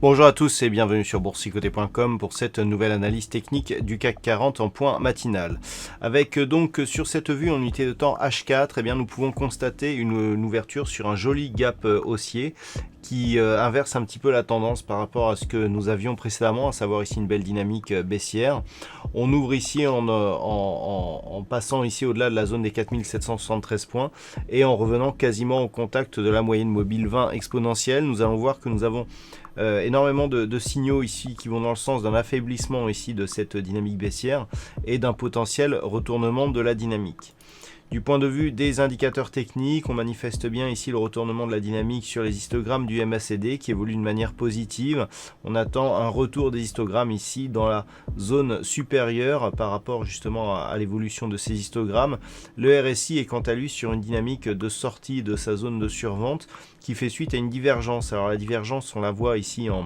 Bonjour à tous et bienvenue sur boursicoté.com pour cette nouvelle analyse technique du CAC 40 en point matinal. Avec donc sur cette vue en unité de temps H4, eh bien, nous pouvons constater une ouverture sur un joli gap haussier qui inverse un petit peu la tendance par rapport à ce que nous avions précédemment, à savoir ici une belle dynamique baissière. On ouvre ici en passant ici au-delà de la zone des 4773 points et en revenant quasiment au contact de la moyenne mobile 20 exponentielle. Nous allons voir que nous avons énormément de signaux ici qui vont dans le sens d'un affaiblissement ici de cette dynamique baissière et d'un potentiel retournement de la dynamique. Du point de vue des indicateurs techniques, on manifeste bien ici le retournement de la dynamique sur les histogrammes du MACD qui évolue de manière positive. On attend un retour des histogrammes ici dans la zone supérieure par rapport justement à l'évolution de ces histogrammes. Le RSI est quant à lui sur une dynamique de sortie de sa zone de survente qui fait suite à une divergence. Alors la divergence, on la voit ici en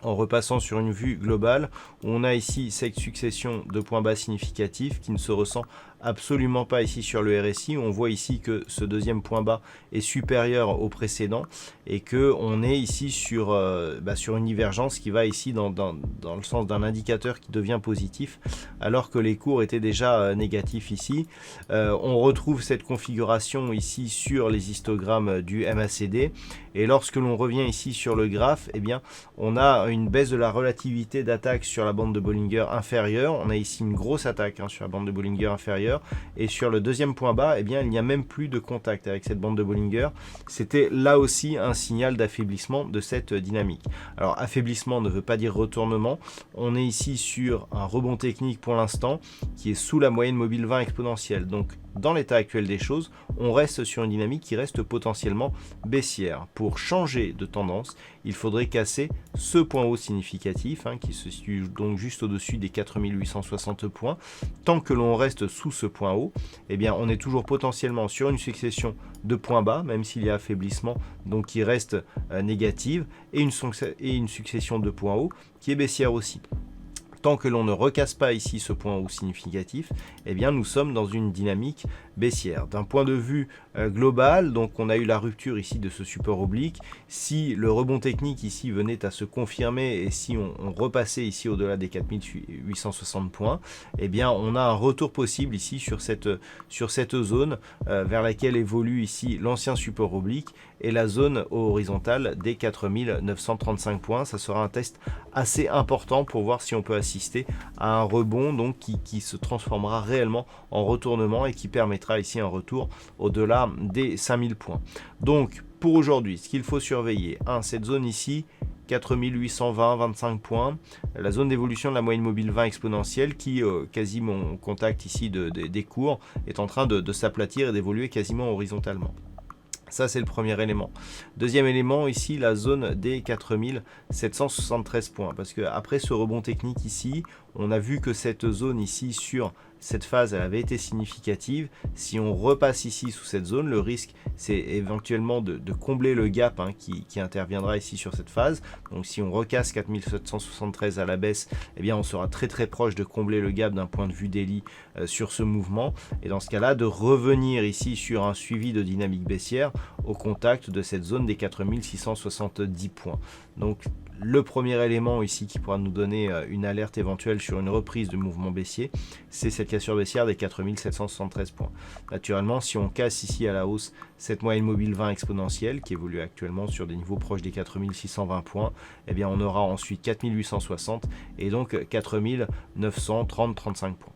repassant sur une vue globale, où on a ici cette succession de points bas significatifs qui ne se ressent absolument pas ici sur le RSI. On voit ici que ce deuxième point bas est supérieur au précédent et que on est ici sur une divergence qui va ici dans le sens d'un indicateur qui devient positif alors que les cours étaient déjà négatifs ici. On retrouve cette configuration ici sur les histogrammes du MACD et lorsque l'on revient ici sur le graphe, eh bien, on a une baisse de la relativité d'attaque sur la bande de Bollinger inférieure. On a ici une grosse attaque sur la bande de Bollinger inférieure. Et sur le deuxième point bas, eh bien, il n'y a même plus de contact avec cette bande de Bollinger. C'était là aussi un signal d'affaiblissement de cette dynamique. Alors, affaiblissement ne veut pas dire retournement. On est ici sur un rebond technique pour l'instant qui est sous la moyenne mobile 20 exponentielle. Donc, dans l'état actuel des choses, on reste sur une dynamique qui reste potentiellement baissière. Pour changer de tendance, il faudrait casser ce point haut significatif qui se situe donc juste au-dessus des 4860 points. Tant que l'on reste sous ce point haut, eh bien, on est toujours potentiellement sur une succession de points bas, même s'il y a affaiblissement, donc qui reste négative, et une succession de points hauts qui est baissière aussi. Tant que l'on ne recasse pas ici ce point haut significatif, eh bien nous sommes dans une dynamique baissière. D'un point de vue global, donc on a eu la rupture ici de ce support oblique. Si le rebond technique ici venait à se confirmer et si on repassait ici au-delà des 4860 points, eh bien on a un retour possible ici sur cette zone vers laquelle évolue ici l'ancien support oblique et la zone horizontale des 4935 points. Ça sera un test assez important pour voir si on peut assister à un rebond donc qui se transformera réellement en retournement et qui permettra ici un retour au-delà des 5000 points. Donc pour aujourd'hui, ce qu'il faut surveiller, cette zone ici, 4820-25 points, la zone d'évolution de la moyenne mobile 20 exponentielle qui, quasiment au contact ici des cours, est en train de s'aplatir et d'évoluer quasiment horizontalement. Ça, c'est le premier élément. Deuxième élément, ici, la zone des 4773 points. Parce qu'après ce rebond technique ici, on a vu que cette zone ici, sur cette phase, elle avait été significative. Si on repasse ici sous cette zone, le risque, c'est éventuellement de combler le gap qui interviendra ici sur cette phase. Donc, si on recasse 4773 à la baisse, eh bien, on sera très très proche de combler le gap d'un point de vue daily sur ce mouvement. Et dans ce cas-là, de revenir ici sur un suivi de dynamique baissière au contact de cette zone des 4670 points. Donc, le premier élément ici qui pourra nous donner une alerte éventuelle sur une reprise de mouvement baissier, c'est cette cassure baissière des 4773 points. Naturellement, si on casse ici à la hausse cette moyenne mobile 20 exponentielle qui évolue actuellement sur des niveaux proches des 4620 points, eh bien on aura ensuite 4860 et donc 4930-35 points.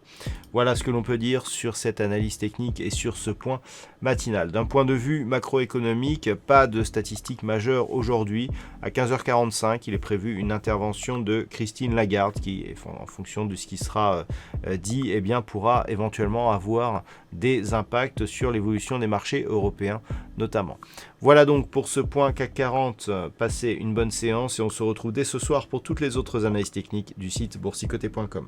Voilà ce que l'on peut dire sur cette analyse technique et sur ce point matinal. D'un point de vue macroéconomique, pas de statistiques majeures aujourd'hui. À 15h45, il est prévu une intervention de Christine Lagarde qui, en fonction de ce qui sera dit, eh bien, pourra éventuellement avoir des impacts sur l'évolution des marchés européens notamment. Voilà donc pour ce point CAC 40. Passez une bonne séance et on se retrouve dès ce soir pour toutes les autres analyses techniques du site boursicoté.com.